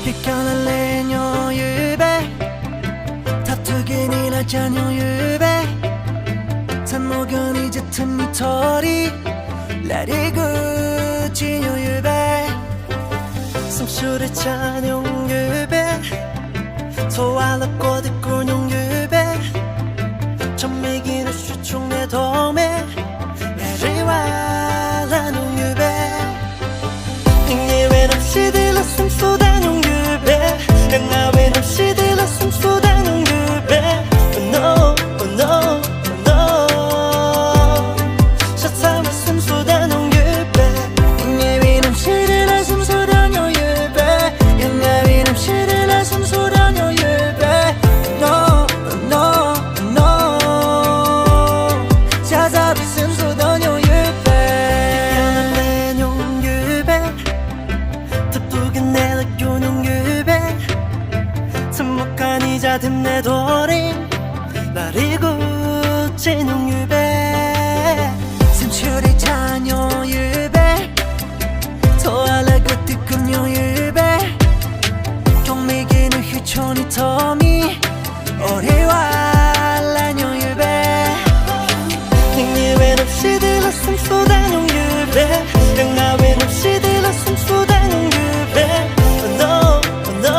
Quelqu'un legno yube 다투긴 일하자뇨 yube 산모견 이제 틈이 털이 Let it go 지뇨 yube 숨쉬를 찬용 yube 소알라고 듣고용 yube 전미기는 수총의 도매 해리와 라노 yube 예외 없이 들러 숨소다뇽 유배 영아외 없이 들러 숨소다뇽 유배 Oh no, oh no, oh no 샷사와 숨소다뇽 유배 예외 없이 들러 숨소다뇽 유배 영아외 없이 들러 숨소다뇽 유배 No, no, no 샷사와 숨소다뇽 유배 내 도린 나리고 진용 유배 심출이 자녀 유배 토알라고 뜨끔요 유배 경미기는 휴촌이 터미 오리와 라뇨 유배 예외 없이 들러 숨소다뇽 유배 영아외 없이 들러 숨소다뇽 유배 Oh no, oh no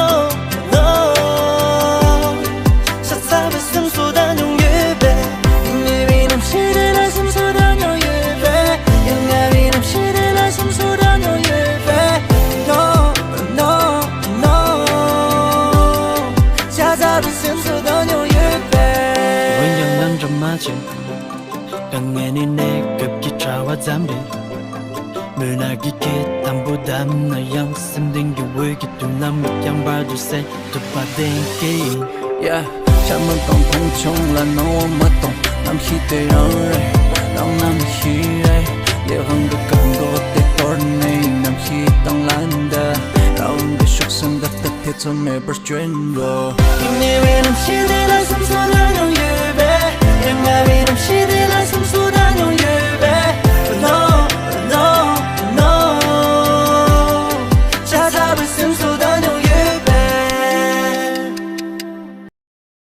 영앤이 내 급기 trawa 잠비 물나기 기탄보담 너 양심된 게 왜기 뚜남 양발두세 두바댕기 Yeah 잠은 꽁꽁총라 너와 맞동 남 희대열래 남 희래 예한가 간거 때torne 남 희땅란다 라운드 슉승다 따뜻해 매버스 쨘로 이내외는 시대라 삼선하는 예배 영아위는 시대